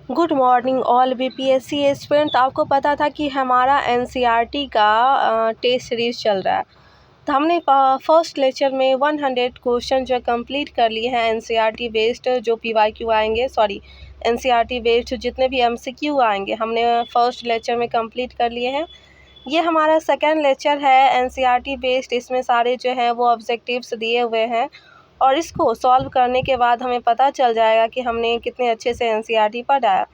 Good morning all BPSC aspirant. तो आपको पता था कि हमारा एनसीईआरटी का टेस्ट सीरीज़ चल रहा है। तो हमने फर्स्ट लेक्चर में 100 क्वेश्चन जो कंप्लीट कर लिए हैं एनसीईआरटी बेस्ड, जो पीवाईक्यू आएंगे, एनसीईआरटी बेस्ड जितने भी एमसीक्यू आएंगे हमने फर्स्ट लेक्चर में कंप्लीट कर लिए हैं। ये हमारा सेकेंड लेक्चर है एनसीईआरटी बेस्ड। इसमें सारे जो हैं वो ऑब्जेक्टिव्स दिए हुए हैं और इसको सॉल्व करने के बाद हमें पता चल जाएगा कि हमने कितने अच्छे से एनसीईआरटी पढ़ा है।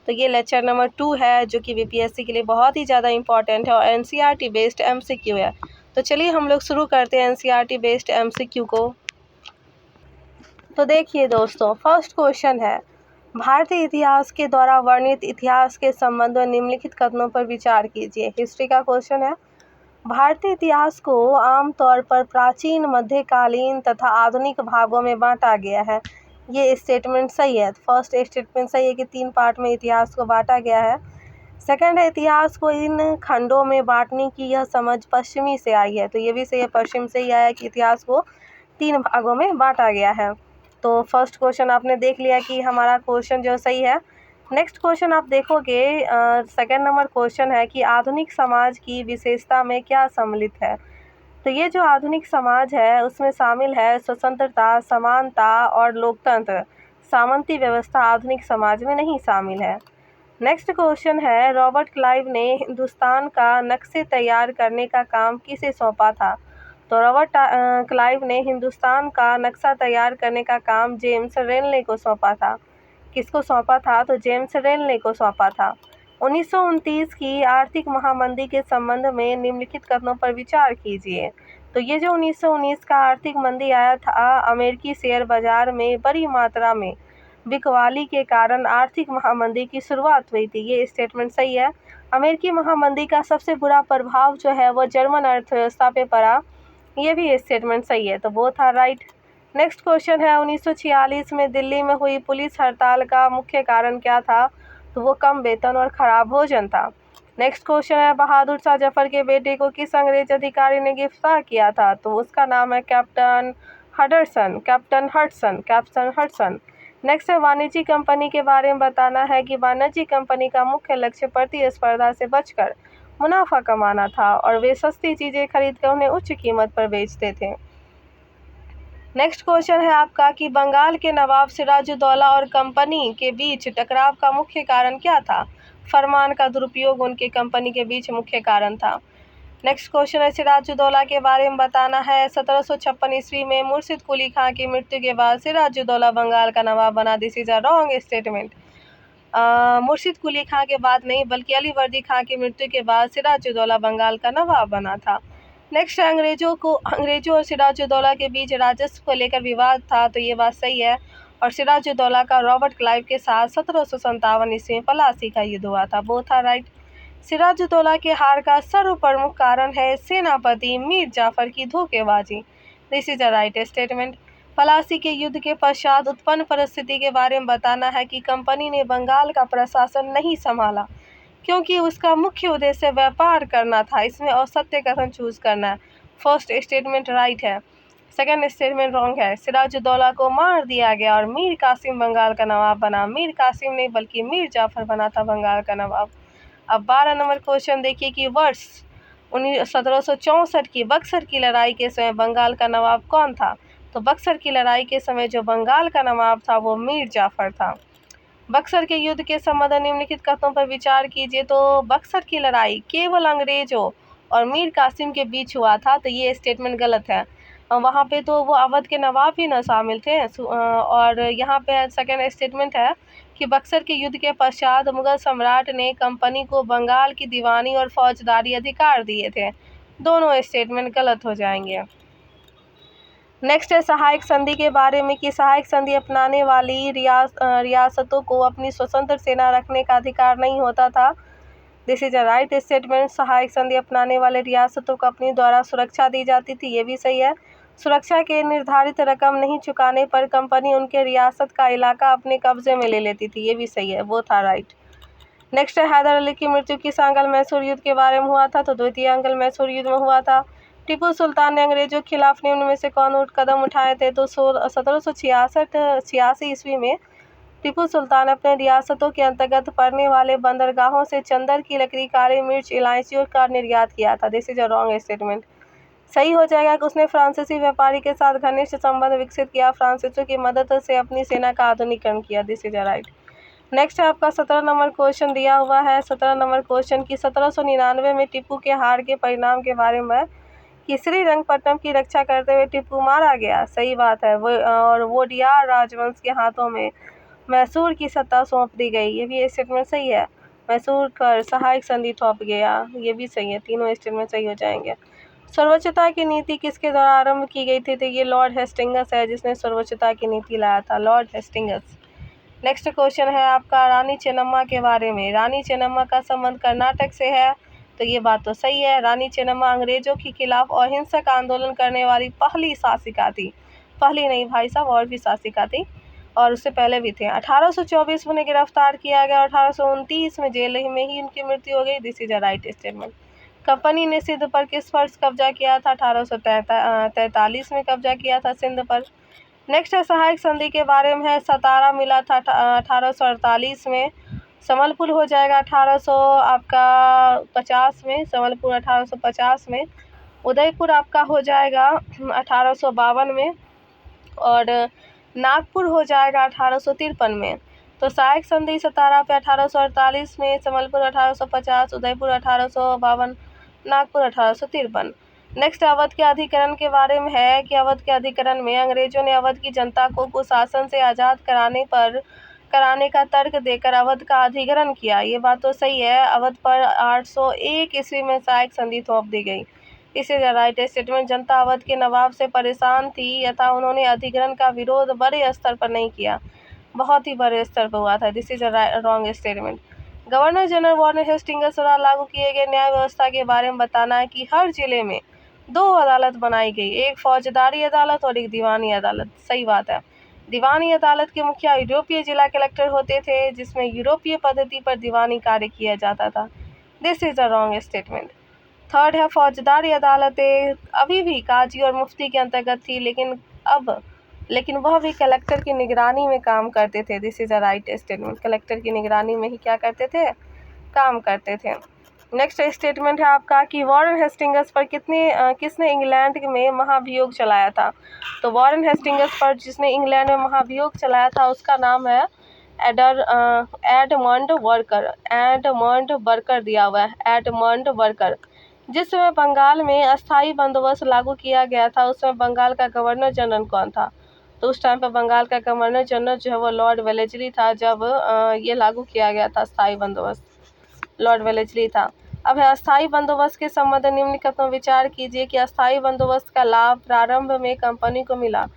तो ये लेक्चर नंबर 2 है जो कि बीपीएससी के लिए बहुत ही ज़्यादा इंपॉर्टेंट है और एनसीईआरटी बेस्ड एमसीक्यू है। तो चलिए हम लोग शुरू करते हैं एनसीईआरटी बेस्ड एमसीक्यू को। तो देखिए दोस्तों, फर्स्ट क्वेश्चन है, भारतीय इतिहास के द्वारा वर्णित इतिहास के संबंध में निम्नलिखित कथनों पर विचार कीजिए। हिस्ट्री का क्वेश्चन है। भारतीय इतिहास को आमतौर पर प्राचीन, मध्यकालीन तथा आधुनिक भागों में बांटा गया है। ये स्टेटमेंट सही है। फर्स्ट स्टेटमेंट सही है कि 3 पार्ट में इतिहास को बांटा गया है। सेकंड है, इतिहास को इन खंडों में बांटने की यह समझ पश्चिमी से आई है। तो ये भी सही है, पश्चिम से ही आया कि इतिहास को 3 भागों में बांटा गया है। तो फर्स्ट क्वेश्चन आपने देख लिया कि हमारा क्वेश्चन जो सही है। नेक्स्ट क्वेश्चन आप देखोगे, सेकंड नंबर क्वेश्चन है कि आधुनिक समाज की विशेषता में क्या सम्मिलित है। तो ये जो आधुनिक समाज है उसमें शामिल है स्वतंत्रता, समानता और लोकतंत्र। सामंती व्यवस्था आधुनिक समाज में नहीं शामिल है। नेक्स्ट क्वेश्चन है, रॉबर्ट क्लाइव ने हिंदुस्तान का नक्शे तैयार करने का काम किसे सौंपा था। तो रॉबर्ट क्लाइव ने हिंदुस्तान का नक्शा तैयार करने का काम जेम्स रेनले को सौंपा था। किसको सौंपा था? तो जेम्स रेनले को सौंपा था। 1929 की आर्थिक महामंदी के संबंध में निम्नलिखित कथनों पर विचार कीजिए। तो ये जो 1919 का आर्थिक मंदी आया था, अमेरिकी शेयर बाजार में बड़ी मात्रा में बिकवाली के कारण आर्थिक महामंदी की शुरुआत हुई थी। ये स्टेटमेंट सही है। अमेरिकी महामंदी का सबसे बुरा प्रभाव जो है वो जर्मन अर्थव्यवस्था पे पड़ा। ये भी स्टेटमेंट सही है, तो both are right. Next question है, 1946 में दिल्ली में हुई पुलिस हड़ताल का मुख्य कारण क्या था। तो वो कम वेतन और खराब भोजन था। नेक्स्ट क्वेश्चन है, बहादुर शाह जफर के बेटे को किस अंग्रेज अधिकारी ने गिरफ्तार किया था। तो उसका नाम है कैप्टन हडसन। नेक्स्ट है, वाणिज्यिक कंपनी के बारे में बताना है कि वाणिज्यिक कंपनी का मुख्य लक्ष्य प्रतिस्पर्धा से बचकर मुनाफा कमाना था और वे सस्ती चीज़ें खरीदकर उन्हें उच्च कीमत पर बेचते थे। नेक्स्ट क्वेश्चन है आपका कि बंगाल के नवाब सिराजुद्दौला और कंपनी के बीच टकराव का मुख्य कारण क्या था। फरमान का दुरुपयोग उनके कंपनी के बीच मुख्य कारण था। नेक्स्ट क्वेश्चन है, सिराजुद्दौला के बारे में बताना है। 1756 ईस्वी में मुर्शिद कुली खां की मृत्यु के बाद सिराजुद्दौला बंगाल का नवाब बना। This is a wrong statement. मुर्शिद कुली खां के बाद नहीं बल्कि अली वर्दी खां की मृत्यु के बाद सिराजुद्दौला बंगाल का नवाब बना था। नेक्स्ट, अंग्रेजों और सिराजुद्दौला के बीच राजस्व को लेकर विवाद था। तो ये बात सही है। और सिराजुद्दौला का रॉबर्ट क्लाइव के साथ 1757 ईस्वी में प्लासी का युद्ध हुआ था। Both are right. सिराजुद्दौला के हार का सर्व प्रमुख कारण है सेनापति मीर जाफर की धोखेबाजी। This is a right statement. Plassey के युद्ध के पश्चात उत्पन्न परिस्थिति के बारे में बताना है कि कंपनी ने बंगाल का प्रशासन नहीं संभाला क्योंकि उसका मुख्य उद्देश्य व्यापार करना था। इसमें असत्य कथन चूज करना है। फर्स्ट स्टेटमेंट राइट है, सेकंड स्टेटमेंट रॉन्ग है। सिराजुद्दौला को मार दिया गया और मीर कासिम बंगाल का नवाब बना। मीर कासिम नहीं बल्कि मीर जाफर बना था बंगाल का नवाब। अब 12 नंबर क्वेश्चन देखिए कि वर्ष 1764 की बक्सर की लड़ाई के समय बंगाल का नवाब कौन था। तो बक्सर की लड़ाई के समय जो बंगाल का नवाब था वो मीर जाफर था। बक्सर के युद्ध के संबंध में निम्नलिखित कथनों पर विचार कीजिए। तो बक्सर की लड़ाई केवल अंग्रेजों और मीर कासिम के बीच हुआ था। तो ये स्टेटमेंट गलत है। वहाँ पे तो वो अवध के नवाब ही न शामिल थे। और यहाँ पे सेकंड स्टेटमेंट है कि बक्सर के युद्ध के पश्चात मुगल सम्राट ने कंपनी को बंगाल की दीवानी और फौजदारी अधिकार दिए थे। दोनों स्टेटमेंट गलत हो जाएंगे। नेक्स्ट है, सहायक संधि के बारे में कि सहायक संधि अपनाने वाली रियासतों को अपनी स्वतंत्र सेना रखने का अधिकार नहीं होता था। This is a right statement. सहायक संधि अपनाने वाले रियासतों को अपनी द्वारा सुरक्षा दी जाती थी। ये भी सही है। सुरक्षा के निर्धारित रकम नहीं चुकाने पर कंपनी उनके रियासत का इलाका अपने कब्जे में ले लेती थी। ये भी सही है। वो था राइट। नेक्स्ट है, हैदर अली की मृत्यु किस आंग्ल मैसूर युद्ध के बारे में हुआ था। तो द्वितीय आंग्ल मैसूर युद्ध में हुआ था। टीपू सुल्तान ने अंग्रेजों के खिलाफ निम्न में से कौन कदम उठाए थे। तो 1786 ईस्वी में टीपू सुल्तान अपने रियासतों के अंतर्गत पड़ने वाले बंदरगाहों से चंदर की लकड़ी, काली मिर्च, इलायची का निर्यात किया था। This is a wrong statement. सही हो जाएगा कि उसने फ्रांसीसी व्यापारी के साथ घनिष्ठ संबंध विकसित किया, फ्रांसीसियों की मदद से अपनी सेना का आधुनिकीकरण किया। This is a right. Next आपका 17 नंबर क्वेश्चन दिया हुआ है। 17 नंबर क्वेश्चन की 1799 में टीपू के हार के परिणाम के बारे में कि श्रीरंगपट्टनम की रक्षा करते हुए टीपू मारा गया। सही बात है। और वोडियार राजवंश के हाथों में मैसूर की सत्ता सौंप दी गई। ये भी स्टेटमेंट सही है। मैसूर कर सहायक संधि थोप गया, ये भी सही है। तीनों स्टेटमेंट सही हो जाएंगे। सर्वोच्चता की नीति किसके द्वारा आरंभ की गई थी? तो ये लॉर्ड हेस्टिंगस है जिसने सर्वोच्चता की नीति लाया था, लॉर्ड हेस्टिंगस। नेक्स्ट क्वेश्चन है आपका रानी चेन्नम्मा के बारे में। रानी चेन्नम्मा का संबंध कर्नाटक से है, तो ये बात तो सही है। रानी चेन्नम्मा अंग्रेजों के खिलाफ अहिंसक आंदोलन करने वाली पहली शासिका थी। पहली नहीं भाई साहब, और भी शासिका थी और उससे पहले भी थे। 1824 में उन्हें गिरफ्तार किया गया, 1829 में जेल में ही उनकी मृत्यु हो गई। This is a right statement. Company ने सिंध पर किस वर्ष कब्जा किया था? 1843 में कब्जा किया था सिंध पर। नेक्स्ट है सहायक संधि के बारे में है। सतारा मिला था 1848 में। संबलपुर हो जाएगा 1850 में, संबलपुर 1850 में। उदयपुर आपका हो जाएगा 1852 में और नागपुर हो जाएगा 1853 में। तो सहायक संधि सतारा पे 1848 में, संबलपुर 1850, उदयपुर 1852, नागपुर 1853। नेक्स्ट अवध के अधिकरण के बारे में है कि अवध के अधिकरण में अंग्रेजों ने अवध की जनता को कुशासन से आज़ाद कराने का तर्क देकर अवध का अधिग्रहण किया। ये बात तो सही है। अवध पर 801 ईस्वी में सहायक संधि थोप दी गई। इस इज राइट स्टेटमेंट। जनता अवध के नवाब से परेशान थी अतः उन्होंने अधिग्रहण का विरोध बड़े स्तर पर नहीं किया, बहुत ही बड़े स्तर पर हुआ था। This is wrong statement. Governor general Warren Hastings द्वारा लागू किए गए न्याय व्यवस्था के बारे में बताना है कि हर जिले में 2 अदालत बनाई गई, एक फौजदारी अदालत और एक दीवानी अदालत। सही बात है। दीवानी अदालत के मुखिया यूरोपीय जिला कलेक्टर होते थे जिसमें यूरोपीय पद्धति पर दीवानी कार्य किया जाता था। This is a wrong statement. Third है फौजदारी अदालतें अभी भी काजी और मुफ्ती के अंतर्गत थी, लेकिन वह भी कलेक्टर की निगरानी में काम करते थे। This is a right statement. Collector की निगरानी में ही क्या करते थे? काम करते थे। नेक्स्ट स्टेटमेंट है आपका कि वॉरेन हेस्टिंग्स पर किसने इंग्लैंड में महाभियोग चलाया था? तो वॉरेन हेस्टिंग्स पर जिसने इंग्लैंड में महाभियोग चलाया था उसका नाम है एडमंड वर्कर। एडमंड वर्कर दिया हुआ है, एडमंड वर्कर। जिस समय बंगाल में अस्थायी बंदोबस्त लागू किया गया था उस समय बंगाल का गवर्नर जनरल कौन था? तो उस टाइम पर बंगाल का गवर्नर जनरल जो है वो लॉर्ड वेलेस्ली था जब ये लागू किया गया था अस्थायी बंदोबस्त, लॉर्ड वेलेस्ली था। अब है अस्थायी बंदोबस्त के संबंध में निम्नलिखित में विचार कीजिए कि अस्थायी बंदोबस्त का लाभ प्रारंभ में कंपनी को मिला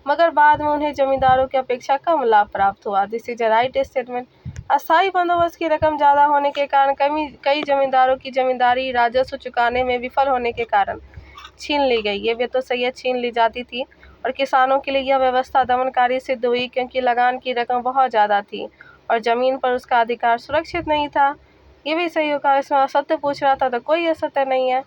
मगर बाद में उन्हें जमींदारों की अपेक्षा कम लाभ प्राप्त हुआ। This is a right statement. अस्थायी बंदोबस्त की रकम ज़्यादा होने के कारण कई जमींदारों की जमींदारी राजस्व चुकाने में विफल होने के कारण छीन ली गई। ये भी तो सही है, छीन ली जाती थी। और किसानों के लिए यह व्यवस्था दमनकारी सिद्ध हुई क्योंकि लगान की रकम बहुत ज़्यादा थी और ज़मीन पर उसका अधिकार सुरक्षित नहीं था। ये भी सही होगा। इसमें असत्य पूछ रहा था तो कोई असत्य नहीं है।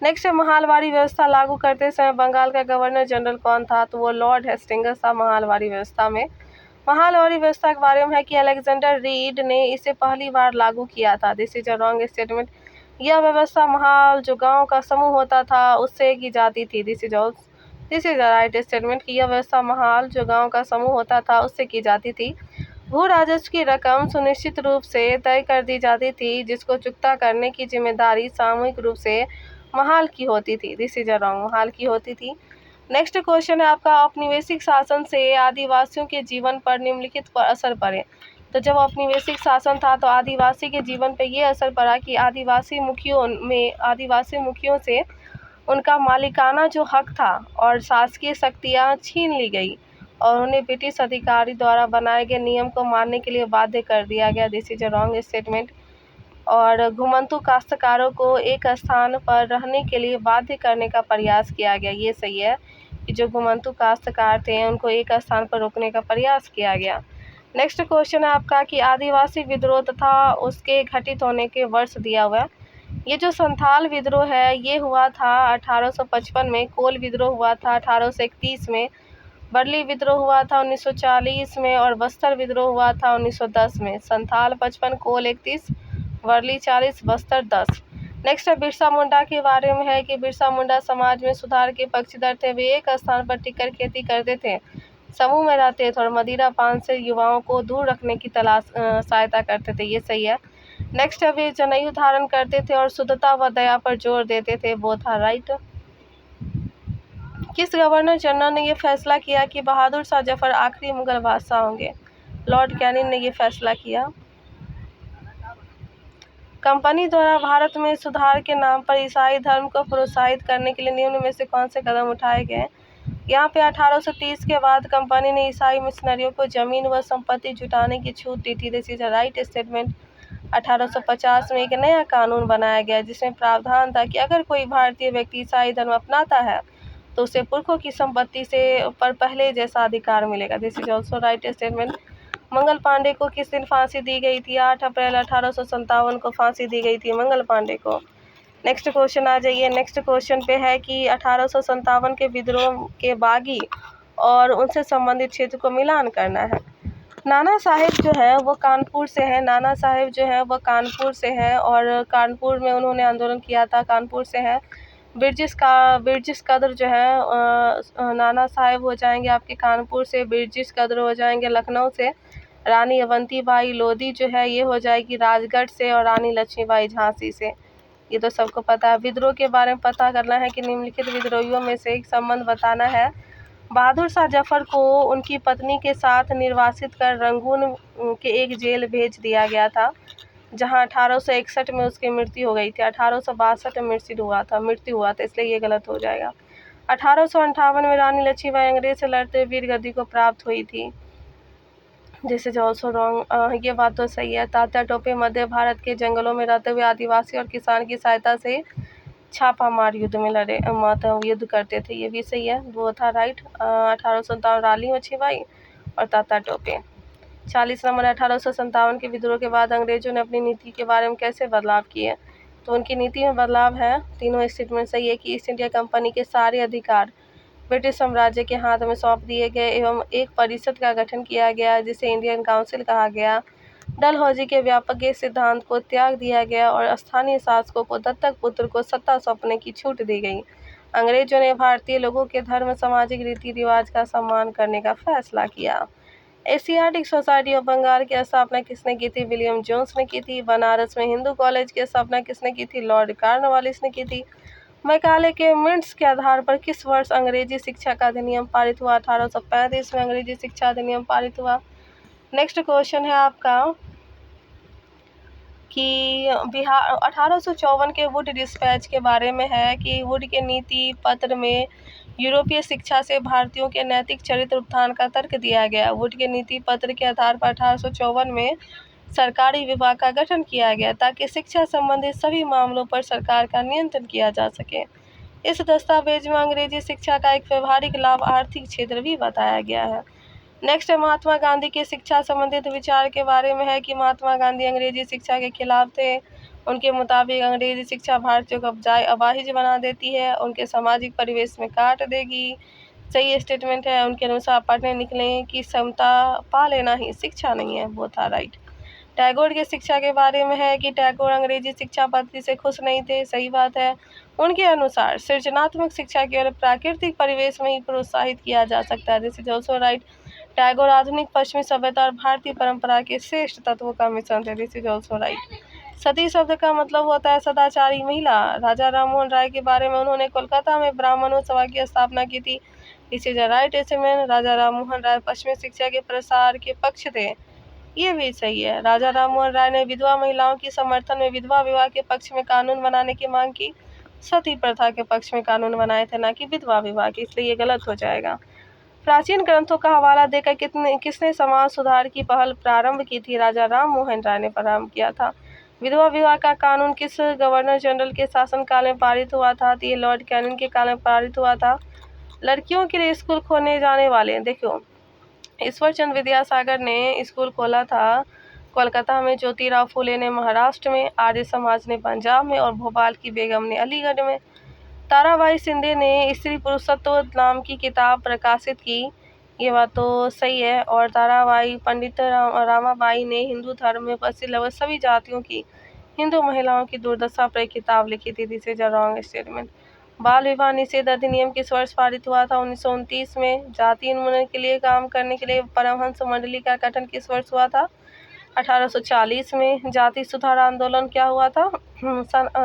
नेक्स्ट है महालवाड़ी व्यवस्था लागू करते समय बंगाल का गवर्नर जनरल कौन था? तो वो लॉर्ड हेस्टिंग्स था महालवाड़ी व्यवस्था में। महालवाड़ी व्यवस्था के बारे में है कि अलेक्जेंडर रीड ने इसे पहली बार लागू किया था। This is a wrong statement. यह व्यवस्था महाल जो गांव का समूह होता था उससे की जाती थी। This is a right statement कि यह व्यवस्था महाल जो गांव का समूह होता था उससे की जाती थी। भू राजस्व की रकम सुनिश्चित रूप से तय कर दी जाती थी जिसको चुकता करने की जिम्मेदारी सामूहिक रूप से महाल की होती थी। This is a wrong, Mahal की होती थी। नेक्स्ट क्वेश्चन है आपका औपनिवेशिक शासन से आदिवासियों के जीवन पर निम्नलिखित पर असर पड़े। तो जब औपनिवेशिक शासन था तो आदिवासी के जीवन पर यह असर पड़ा कि आदिवासी मुखियों से उनका मालिकाना जो हक था और शासकीय शक्तियाँ छीन ली गई और उन्हें ब्रिटिश अधिकारी द्वारा बनाए गए नियम को मानने के लिए बाध्य कर दिया गया। This is a wrong statement. और घुमंतु काश्तकारों को एक स्थान पर रहने के लिए बाध्य करने का प्रयास किया गया। ये सही है कि जो घुमंतु काश्तकार थे उनको एक स्थान पर रोकने का प्रयास किया गया। नेक्स्ट क्वेश्चन है आपका कि आदिवासी विद्रोह तथा उसके घटित होने के वर्ष दिया हुआ है। ये जो संथाल विद्रोह है ये हुआ था 1855 में। कोल विद्रोह हुआ था 1831 में। बरली विद्रोह हुआ था 1940 में और बस्तर विद्रोह हुआ था 1910 में। संथाल 55, कोल 31, वर्ली 40, बस्तर 10। नेक्स्ट है बिरसा मुंडा के बारे में है कि बिरसा मुंडा समाज में सुधार के पक्षधर थे। वे एक स्थान पर टिककर खेती करते थे, समूह में रहते थे और मदिरा पान से युवाओं को दूर रखने की सहायता करते थे। ये सही है। नेक्स्ट है वे जनेऊ धारण करते थे और शुद्धता व दया पर जोर देते थे। Both are right. किस गवर्नर जनरल ने यह फैसला किया कि बहादुर शाह जफर आखिरी मुगल बादशाह होंगे? लॉर्ड कैनिंग ने यह फैसला किया। कंपनी द्वारा भारत में सुधार के नाम पर ईसाई धर्म को प्रोत्साहित करने के लिए निम्न में से कौन से कदम उठाए गए? यहाँ पे 1830 के बाद कंपनी ने ईसाई मिशनरियों को जमीन व संपत्ति जुटाने की छूट दी थी। This is a right statement. 1850 में एक नया कानून बनाया गया जिसमें प्रावधान था कि अगर कोई भारतीय व्यक्ति ईसाई धर्म अपनाता है तो उसे पुरखों की संपत्ति से पर पहले जैसा अधिकार मिलेगा। This is also right statement. Mangal Pandey को किस दिन फांसी दी गई थी? 8 अप्रैल 1857 को फांसी दी गई थी मंगल पांडे को। नेक्स्ट क्वेश्चन आ जाइए। नेक्स्ट क्वेश्चन पे है कि 1857 के विद्रोह के बागी और उनसे संबंधित क्षेत्र को मिलान करना है। नाना साहेब जो है वो कानपुर से है। नाना साहेब जो है वो कानपुर से है और कानपुर में उन्होंने आंदोलन किया था, कानपुर से है। बिरजिस कद्र जो है नाना साहेब हो जाएंगे आपके कानपुर से। बिरजिस कद्र हो जाएंगे लखनऊ से। रानी अवंतीबाई लोधी जो है ये हो जाएगी राजगढ़ से और रानी लक्ष्मीबाई झांसी से। ये तो सबको पता है। विद्रोह के बारे में पता करना है कि निम्नलिखित विद्रोहियों में से एक संबंध बताना है। बहादुर शाह जफर को उनकी पत्नी के साथ निर्वासित कर रंगून के एक जेल भेज दिया गया था जहां 1861 में उसकी मृत्यु हो गई थी। 1862 में मृत्यु हुआ था, इसलिए ये गलत हो जाएगा। 1858 में रानी लक्ष्मीबाई अंग्रेज से लड़ते हुए वीर गद्दी को प्राप्त हुई थी। This is also wrong. ये बात तो सही है। तात्या टोपे मध्य भारत के जंगलों में रहते हुए आदिवासी और किसान की सहायता से छापामार युद्ध में लड़े युद्ध करते थे। ये भी सही है। वो था राइट। 1857 रानी लक्ष्मीबाई और तात्या टोपे। 40 नंबर। 1857 के विद्रोह के बाद अंग्रेजों ने अपनी नीति के बारे में कैसे बदलाव किए? तो उनकी नीति में बदलाव है, तीनों स्टेटमेंट सही है कि ईस्ट इंडिया कंपनी के सारे अधिकार ब्रिटिश साम्राज्य के हाथ में सौंप दिए गए एवं एक परिषद का गठन किया गया जिसे इंडियन काउंसिल कहा गया। डलहौजी के व्यापक सिद्धांत को त्याग दिया गया और स्थानीय शासकों को दत्तक पुत्र को सत्ता सौंपने की छूट दी गई। अंग्रेजों ने भारतीय लोगों के धर्म, सामाजिक रीति रिवाज का सम्मान करने का फैसला किया। एशियाटिक सोसाइटी ऑफ बंगाल की स्थापना किसने की थी? विलियम जोन्स ने की थी। बनारस में हिंदू कॉलेज की स्थापना किसने की थी? लॉर्ड कॉर्नवालिस ने की थी। मैकाले के मिंट्स के आधार पर किस वर्ष अंग्रेजी शिक्षा का अधिनियम पारित हुआ? 1835 में अंग्रेजी शिक्षा अधिनियम पारित हुआ। नेक्स्ट क्वेश्चन है आपका कि बिहार 1854 के वुड डिस्पैच के बारे में है कि वुड के नीति पत्र में यूरोपीय शिक्षा से भारतीयों के नैतिक चरित्र उत्थान का तर्क दिया गया। वुड के नीति पत्र के आधार पर 1854 में सरकारी विभाग का गठन किया गया ताकि शिक्षा संबंधित सभी मामलों पर सरकार का नियंत्रण किया जा सके। इस दस्तावेज में अंग्रेजी शिक्षा का एक व्यवहारिक लाभ आर्थिक क्षेत्र भी बताया गया है। नेक्स्ट है महात्मा गांधी के शिक्षा संबंधित विचार के बारे में है कि महात्मा गांधी अंग्रेजी शिक्षा के खिलाफ थे। उनके मुताबिक अंग्रेजी शिक्षा भारतीयों को अपाहिज बना देती है, उनके सामाजिक परिवेश में काट देगी। सही स्टेटमेंट है। उनके अनुसार पढ़ने निकलने की क्षमता पा लेना ही शिक्षा नहीं है। वो था राइट। टैगोर की शिक्षा के बारे में है कि टैगोर अंग्रेजी शिक्षा पद्धति से खुश नहीं थे। सही बात है। उनके अनुसार सृजनात्मक शिक्षा केवल प्राकृतिक परिवेश में ही प्रोत्साहित किया जा सकता है। This is also right. Tagore आधुनिक पश्चिमी सभ्यता और भारतीय परंपरा के श्रेष्ठ तत्वों का मिश्रण थे। This is also right. Sati शब्द का मतलब होता है सदाचारी महिला। राजा राममोहन राय के बारे में उन्होंने कोलकाता में ब्राह्मणों सभा की स्थापना की थी। This is a right statement. Raja Rammohan Roy पश्चिमी शिक्षा के प्रसार के पक्ष थे। ये भी सही है। राजा राममोहन राय ने विधवा महिलाओं की समर्थन में विधवा विवाह के पक्ष में कानून बनाने की मांग की। सती प्रथा के पक्ष में कानून बनाए थे, ना कि विधवा विवाह के, इसलिए ये गलत हो जाएगा। प्राचीन ग्रंथों का हवाला देकर किसने समाज सुधार की पहल प्रारंभ की थी? राजा राममोहन राय ने प्रारंभ किया था। विधवा विवाह का कानून किस गवर्नर जनरल के शासनकाल में पारित हुआ था? तो ये लॉर्ड कैनिंग के काल में पारित हुआ था। लड़कियों के लिए स्कूल खोलने जाने वाले, देखो ईश्वर चंद्र विद्यासागर ने स्कूल खोला था कोलकाता में, ज्योतिराव फुले ने महाराष्ट्र में, आर्य समाज ने पंजाब में और भोपाल की बेगम ने अलीगढ़ में। ताराबाई शिंदे ने स्त्री पुरुषत्व नाम की किताब प्रकाशित की। ये बात तो सही है। और ताराबाई पंडित रामाबाई ने हिंदू धर्म में उपस्थित लगभग सभी जातियों की हिंदू महिलाओं की दुर्दशा पर एक किताब लिखी थी, this is a wrong statement. बाल विवाह निषेध अधिनियम किस वर्ष पारित हुआ था? 1929 में। जाति उन्मूलन के लिए काम करने के लिए परमहंस मंडली का गठन किस वर्ष हुआ था? 1840 में। जाति सुधार आंदोलन क्या हुआ था?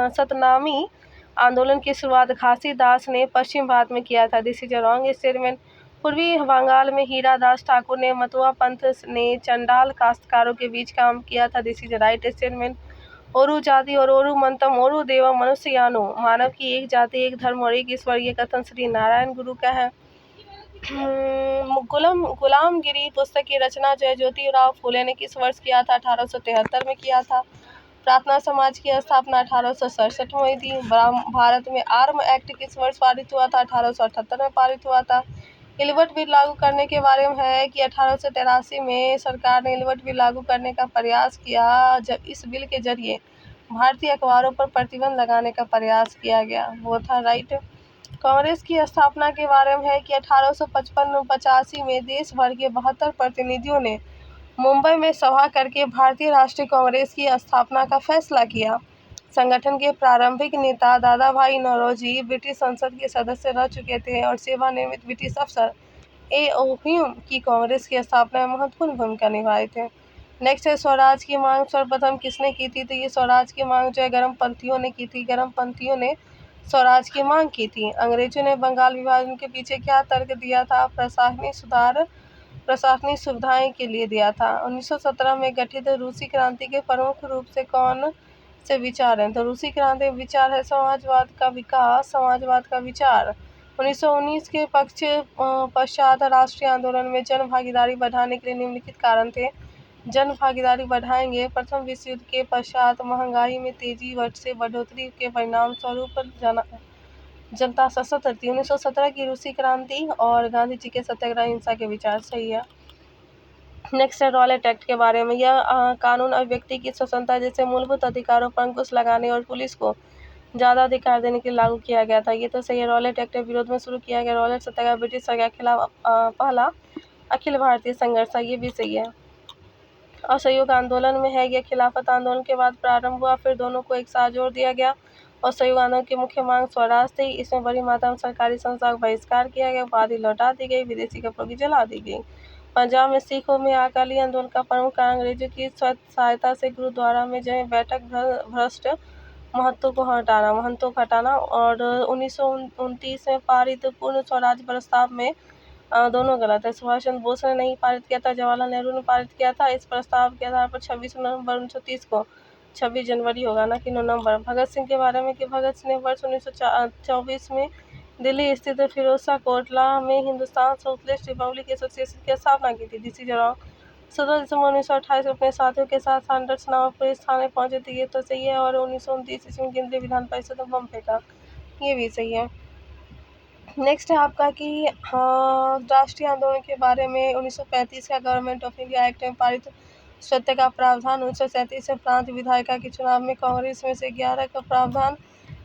सतनामी आंदोलन की शुरुआत घासीदास ने पश्चिम भारत में किया था, this is a wrong statement. पूर्वी बंगाल में हीरा दास ठाकुर ने मतुआ पंथ ने चंडाल काश्तकारों के बीच काम किया था, this is a right statement. ओरु जाति और ओरु मंतम ओरु देवम मनुष्यानो, मानव की एक जाति एक धर्म और एक ईश्वर, ये कथन श्री नारायण गुरु का है। गुलामगिरी पुस्तक की रचना जय ज्योतिराव फूले ने किस वर्ष किया था? 1873 में किया था। प्रार्थना समाज की स्थापना 1867 में हुई थी। भारत में आर्म एक्ट किस वर्ष पारित हुआ था? 1878 में पारित हुआ था। इलवट बिल लागू करने के बारे में है कि 1883 में सरकार ने इलवट बिल लागू करने का प्रयास किया, जब इस बिल के जरिए भारतीय अखबारों पर प्रतिबंध लगाने का प्रयास किया गया, वो था राइट। कांग्रेस की स्थापना के बारे में है कि 1855-85 में देश भर के 72 प्रतिनिधियों ने मुंबई में सभा करके भारतीय राष्ट्रीय कांग्रेस की स्थापना का फैसला किया। संगठन के प्रारंभिक नेता दादा भाई नौरोजी ब्रिटिश संसद के सदस्य रह चुके थे और सेवानिवृत्त ब्रिटिश अफसर ए.ओ. ह्यूम की कांग्रेस की स्थापना में महत्वपूर्ण भूमिका निभाए थे। नेक्स्ट है स्वराज की मांग सर्वप्रथम किसने की थी? तो ये स्वराज की मांग जो है गर्मपंथियों ने की थी। गर्मपंथियों ने स्वराज की मांग की थी। अंग्रेजों ने बंगाल विभाजन के पीछे क्या तर्क दिया था? प्रशासनिक सुविधाएं के लिए दिया था। 1917 में गठित रूसी क्रांति के प्रमुख रूप से कौन से विचार हैं? तो रूसी क्रांति विचार है समाजवाद का विकास, समाजवाद का विचार। 1919 के पश्चात राष्ट्रीय आंदोलन में जन भागीदारी बढ़ाने के लिए निम्नलिखित कारण थे। जन भागीदारी बढ़ाएंगे। प्रथम विश्व युद्ध के पश्चात महंगाई में तेजी से बढ़ोतरी के परिणाम स्वरूप जनता सशक्त थी। 1917 की रूसी क्रांति और गांधी जी के सत्याग्रह हिंसा के विचार, सही है। नेक्स्ट है रॉलेट एक्ट के बारे में। यह कानून अब व्यक्ति की स्वतंत्रता जैसे मूलभूत अधिकारों पर अंकुश लगाने और पुलिस को ज़्यादा अधिकार देने के लिए लागू किया गया था, ये तो सही है। रॉलेट एक्ट के विरोध में शुरू किया गया रॉलेट सत्याग्रह ब्रिटिश सरकार के खिलाफ पहला अखिल भारतीय संघर्ष था, ये भी सही है। असहयोग आंदोलन में है यह खिलाफत आंदोलन के बाद प्रारंभ हुआ, फिर दोनों को एक साथ जोड़ दिया गया और सहयोग आंदोलन की मुख्य मांग स्वराज थी। इसमें बड़ी मात्रा में सरकारी संस्थाओं का बहिष्कार किया गया, उपाधि लौटा दी गई, विदेशी कपड़ों की जला दी गई। पंजाब में सिखों में अकाली आंदोलन का प्रमुख कारण अंग्रेजों की सहायता से गुरुद्वारा में जय बैठक भ्रष्ट महंतों को हटाना और 1929 में पारित पूर्ण स्वराज प्रस्ताव में दोनों गलत है। सुभाष चंद्र बोस ने नहीं पारित किया था, जवाहरलाल नेहरू ने पारित किया था। इस प्रस्ताव के आधार पर 26 नवंबर 1930 को 26 जनवरी होगा ना कि नवंबर। भगत सिंह के बारे में कि भगत सिंह ने वर्ष 1924 में दिल्ली स्थित फिरोजशाह कोटला में हिंदुस्तान सोशलिस्ट रिपब्लिक एसोसिएशन की स्थापना की थी, दिस इज रॉन्ग। 17 दिसंबर 1928 को अपने साथियों के साथ सैंडर्स नामक पुलिस थाने पहुंचे थे, ये तो सही है। और 1929 ईस्वी में केंद्रीय विधान परिषद में बम फेंका, ये भी सही है। नेक्स्ट है आपका कि राष्ट्रीय आंदोलन के बारे में 1935 का गवर्नमेंट ऑफ इंडिया एक्ट में पारित सत्य का प्रावधान 1937 में प्रांत विधायिका के चुनाव में कांग्रेस में से 11 का प्रावधान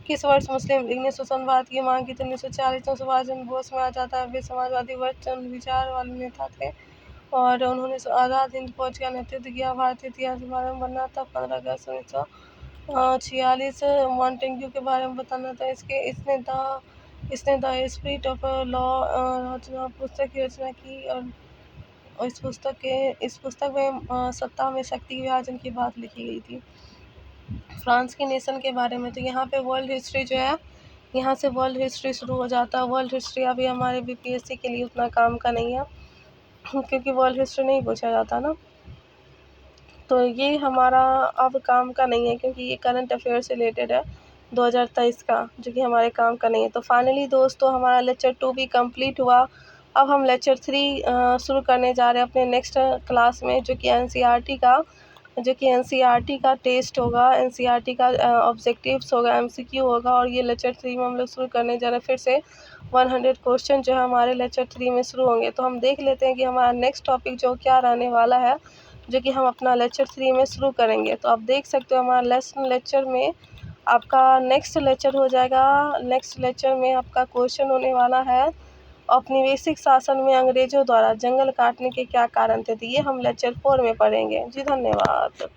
किस वर्ष मुस्लिम लीग ने स्वतंत्र भारत की मांग की थी? 1940 में। सुभाष चंद्र बोस में आ जाता है, वे समाजवादी विचार वाले नेता थे और उन्होंने आज़ाद हिंद फौज का नेतृत्व किया। भारतीय इतिहास के बारे में बनना था 15 अगस्त 1946। मॉन्टेग्यू के बारे में बताना था, इसने द स्पिरिट ऑफ लॉ पुस्तक की रचना की और इस पुस्तक में सत्ता में शक्ति विभाजन की बात लिखी गई थी। फ्रांस के नेशन के बारे में तो यहाँ पे वर्ल्ड हिस्ट्री जो है, यहाँ से वर्ल्ड हिस्ट्री शुरू हो जाता है। वर्ल्ड हिस्ट्री अभी हमारे बीपीएससी के लिए उतना काम का नहीं है क्योंकि वर्ल्ड हिस्ट्री नहीं पूछा जाता ना, तो ये हमारा अब काम का नहीं है क्योंकि ये करंट अफेयर से रिलेटेड है 2023 का, जो कि हमारे काम का नहीं है। तो फाइनली दोस्तों हमारा लेक्चर 2 भी कंप्लीट हुआ। अब हम लेक्चर 3 शुरू करने जा रहे हैं अपने नेक्स्ट क्लास में, जो कि एनसीईआरटी का टेस्ट होगा, एनसीईआरटी का ऑब्जेक्टिव्स होगा, एमसीक्यू होगा। और ये लेक्चर 3 में हम लोग शुरू करने जा रहे हैं। फिर से 100 क्वेश्चन जो है हमारे लेक्चर 3 में शुरू होंगे। तो हम देख लेते हैं कि हमारा नेक्स्ट टॉपिक जो क्या रहने वाला है, जो कि हम अपना लेक्चर 3 में शुरू करेंगे। तो आप देख सकते हो हमारा लेक्चर में आपका नेक्स्ट लेक्चर हो जाएगा। नेक्स्ट लेक्चर में आपका क्वेश्चन होने वाला है औपनिवेशिक शासन में अंग्रेजों द्वारा जंगल काटने के क्या कारण थे, तो ये हम लेक्चर 4 में पढ़ेंगे जी। धन्यवाद।